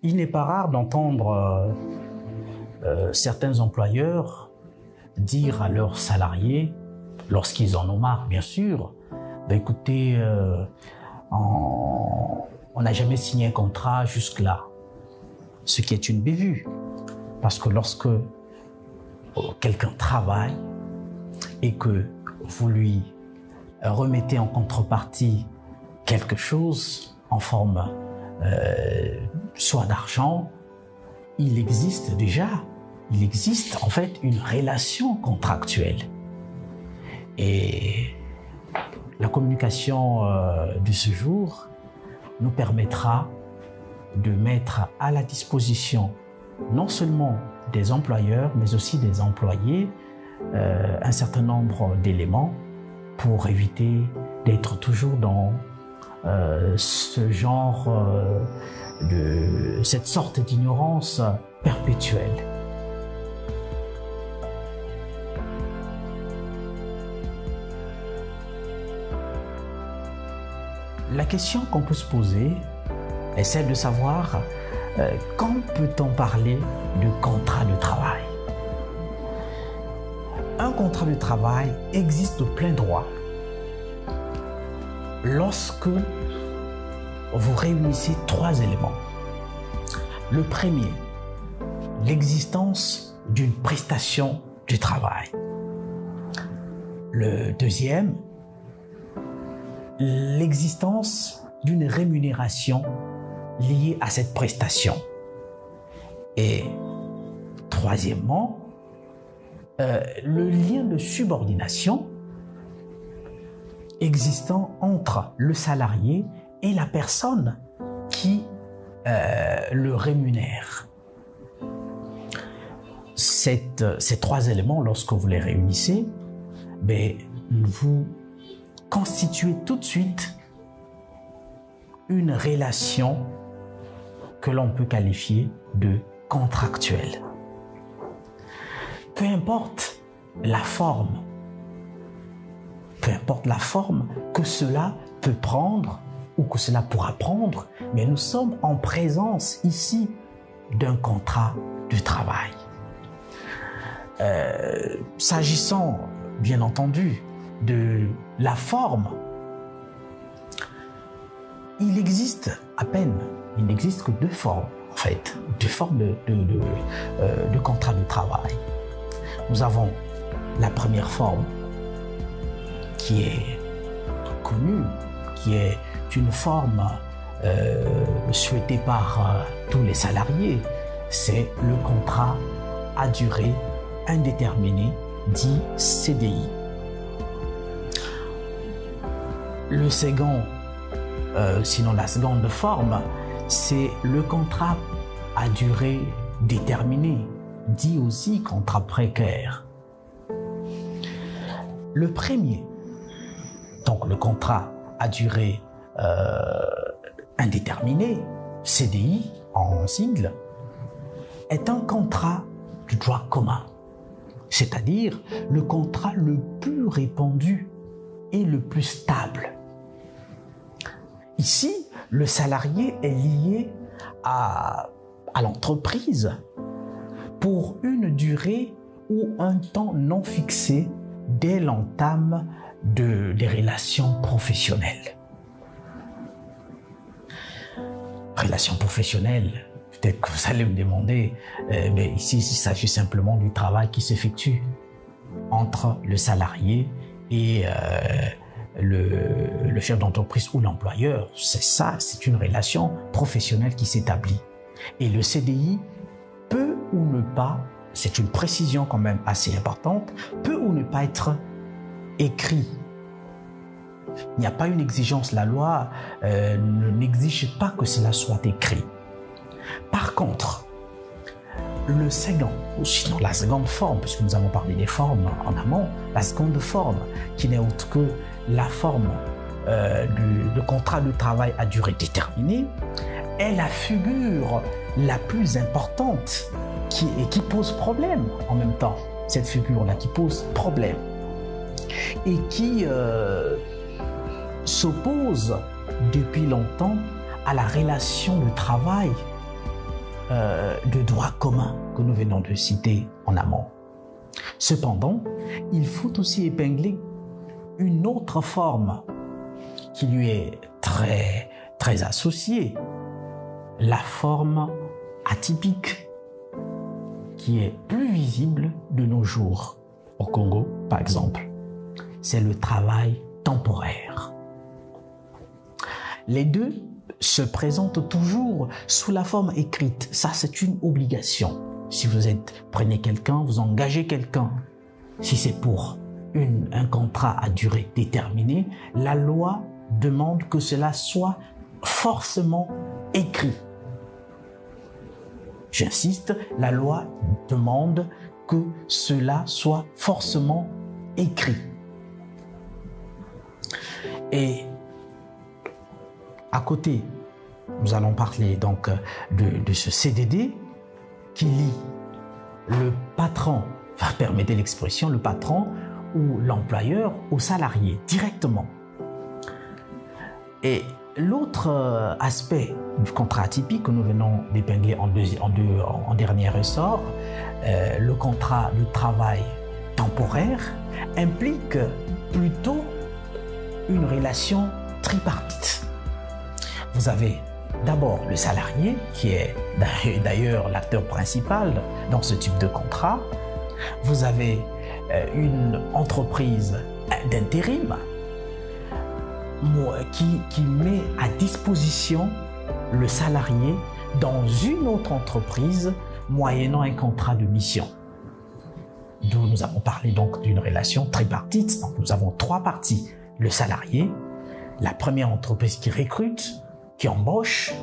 Il n'est pas rare d'entendre certains employeurs dire à leurs salariés, lorsqu'ils en ont marre, bien sûr, ben écoutez, on n'a jamais signé un contrat jusque-là, ce qui est une bévue. Parce que lorsque quelqu'un travaille et que vous lui remettez en contrepartie quelque chose en forme soit d'argent, il existe en fait une relation contractuelle. Et la communication de ce jour nous permettra de mettre à la disposition non seulement des employeurs, mais aussi des employés, un certain nombre d'éléments pour éviter d'être toujours dans ce genre cette sorte d'ignorance perpétuelle. La question qu'on peut se poser est celle de savoir quand peut-on parler de contrat de travail. Un contrat de travail existe de plein droit lorsque vous réunissez 3 éléments. Le premier, l'existence d'une prestation du travail. Le deuxième, l'existence d'une rémunération liée à cette prestation. Et troisièmement, le lien de subordination existant entre le salarié et la personne qui le rémunère. Ces 3 éléments, lorsque vous les réunissez, vous constituez tout de suite une relation que l'on peut qualifier de contractuelle. Peu importe la forme que cela peut prendre ou que cela pourra prendre, mais nous sommes en présence ici d'un contrat de travail. S'agissant, bien entendu, de la forme, il n'existe que 2 formes, en fait, 2 formes de contrat de travail. Nous avons la première forme qui est connue, qui est une forme souhaitée par tous les salariés, c'est le contrat à durée indéterminée, dit CDI. Le second, sinon la seconde forme, c'est le contrat à durée déterminée, dit aussi contrat précaire. Le premier, donc le contrat à durée indéterminée, CDI en sigle, est un contrat du droit commun, c'est-à-dire le contrat le plus répandu et le plus stable. Ici, le salarié est lié à l'entreprise pour une durée ou un temps non fixé dès l'entame des relations professionnelles. Relations professionnelles, peut-être que vous allez me demander, mais ici, il s'agit simplement du travail qui s'effectue entre le salarié et le chef d'entreprise ou l'employeur. C'est ça, c'est une relation professionnelle qui s'établit. Et le CDI peut ou ne pas, c'est une précision quand même assez importante, peut ou ne pas être écrit. Il n'y a pas une exigence, la loi n'exige pas que cela soit écrit. Par contre, le second, ou sinon la seconde forme, puisque nous avons parlé des formes en amont, la seconde forme, qui n'est autre que la forme de contrat de travail à durée déterminée, est la figure la plus importante qui pose problème en même temps. Cette figure-là qui pose problème et qui s'oppose depuis longtemps à la relation de travail de droit commun que nous venons de citer en amont. Cependant, il faut aussi épingler une autre forme qui lui est très associée, la forme atypique, qui est plus visible de nos jours. Au Congo, par exemple, c'est le travail temporaire. Les deux se présentent toujours sous la forme écrite. Ça, c'est une obligation. Si vous prenez quelqu'un, vous engagez quelqu'un, si c'est pour un contrat à durée déterminée, la loi demande que cela soit forcément écrit. J'insiste, la loi demande que cela soit forcément écrit. Et à côté, nous allons parler donc de ce CDD qui lie le patron, permettez l'expression, le patron ou l'employeur au salarié directement. Et l'autre aspect du contrat atypique que nous venons d'épingler en dernier ressort, le contrat du travail temporaire, implique plutôt une relation tripartite. Vous avez d'abord le salarié, qui est d'ailleurs l'acteur principal dans ce type de contrat. Vous avez une entreprise d'intérim qui met à disposition le salarié dans une autre entreprise moyennant un contrat de mission. D'où nous avons parlé donc d'une relation tripartite. Donc nous avons trois parties. Le salarié, la première entreprise qui recrute, qui embauche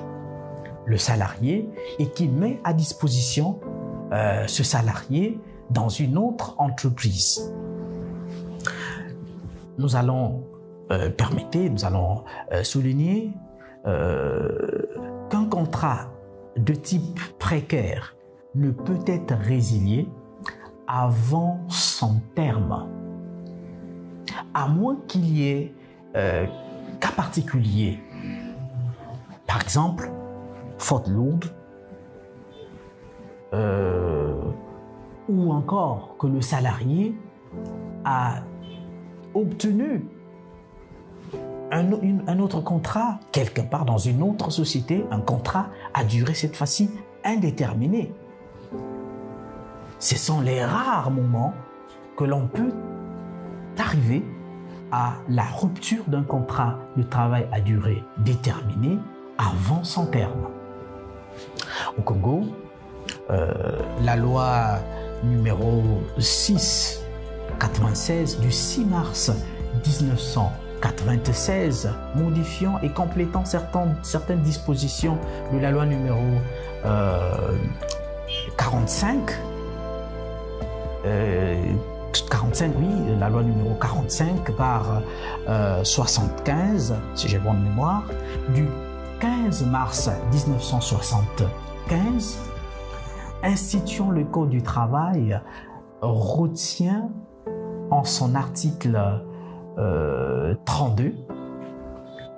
le salarié et qui met à disposition ce salarié dans une autre entreprise. Nous allons souligner qu'un contrat de type précaire ne peut être résilié avant son terme, à moins qu'il y ait cas particulier. Par exemple, faute lourde, ou encore que le salarié a obtenu un autre contrat quelque part dans une autre société, un contrat à durée cette fois-ci indéterminée. Ce sont les rares moments que l'on peut arriver à la rupture d'un contrat de travail à durée déterminée avant son terme. Au Congo, la loi numéro 696 du 6 mars 1996, modifiant et complétant certaines dispositions de la loi numéro 45, la loi numéro 45 par 75, si j'ai bonne mémoire, du 15 mars 1975, instituant le Code du travail, retient en son article 32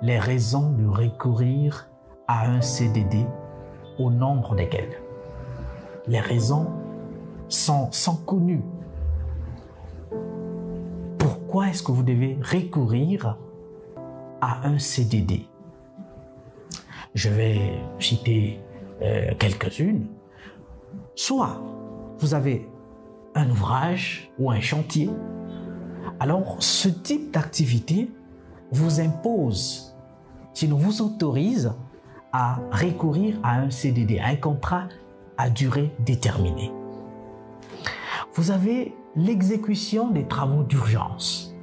les raisons de recourir à un CDD au nombre desquelles. Les raisons sont connues. Pourquoi est-ce que vous devez recourir à un CDD? Je vais citer quelques-unes. Soit vous avez un ouvrage ou un chantier, alors ce type d'activité vous impose, sinon vous autorise à recourir à un CDD, à un contrat à durée déterminée. Vous avez l'exécution des travaux d'urgence.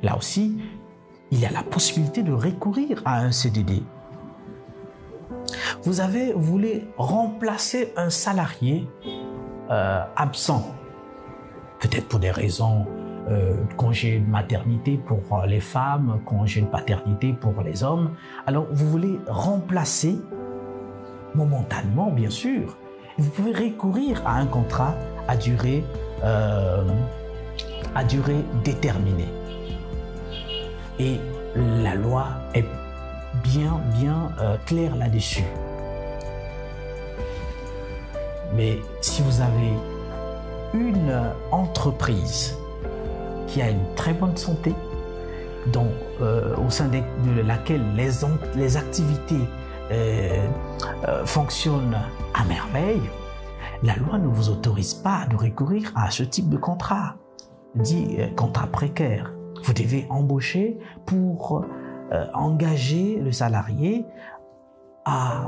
Là aussi, il y a la possibilité de recourir à un CDD. Vous voulez remplacer un salarié absent, peut-être pour des raisons de congé de maternité pour les femmes, congé de paternité pour les hommes. Alors, vous voulez remplacer momentanément, bien sûr. Vous pouvez recourir à un contrat à durée déterminée. Et la loi est bien claire là-dessus. Mais si vous avez une entreprise qui a une très bonne santé, au sein de laquelle les activités fonctionnent à merveille, la loi ne vous autorise pas de recourir à ce type de contrat, dit contrat précaire. Vous devez embaucher pour engager le salarié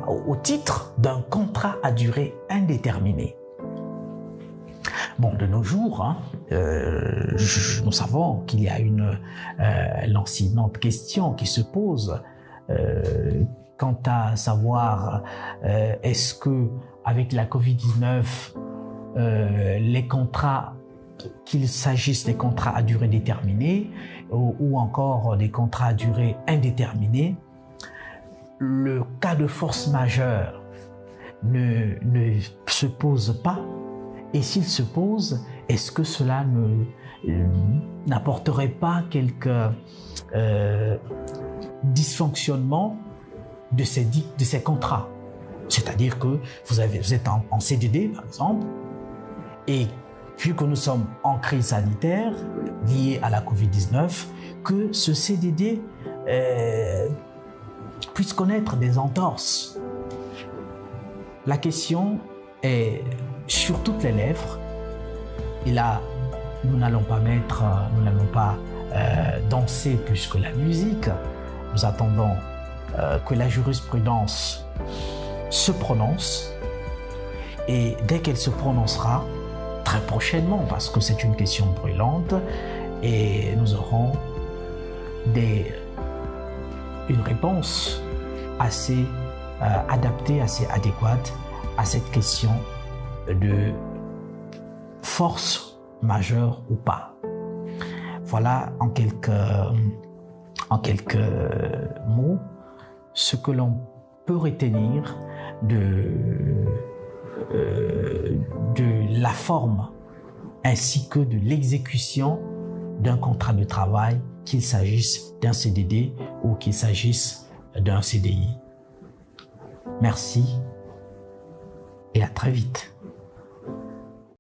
au titre d'un contrat à durée indéterminée. Bon, de nos jours, nous savons qu'il y a une lancinante question qui se pose quant à savoir est-ce que avec la Covid-19, les contrats, qu'il s'agisse des contrats à durée déterminée ou encore des contrats à durée indéterminée, le cas de force majeure ne se pose pas. Et s'il se pose, est-ce que cela n'apporterait pas quelques dysfonctionnements de ces contrats? C'est-à-dire que vous êtes en CDD, par exemple, et vu que nous sommes en crise sanitaire liée à la Covid-19, que ce CDD puisse connaître des entorses. La question est sur toutes les lèvres, et là, nous n'allons pas danser plus que la musique. Nous attendons que la jurisprudence se prononce, et dès qu'elle se prononcera, très prochainement, parce que c'est une question brûlante, et nous aurons une réponse assez adaptée, assez adéquate à cette question de force majeure ou pas. Voilà en quelques mots ce que l'on peut retenir de la forme ainsi que de l'exécution d'un contrat de travail, qu'il s'agisse d'un CDD ou qu'il s'agisse d'un CDI. Merci et à très vite.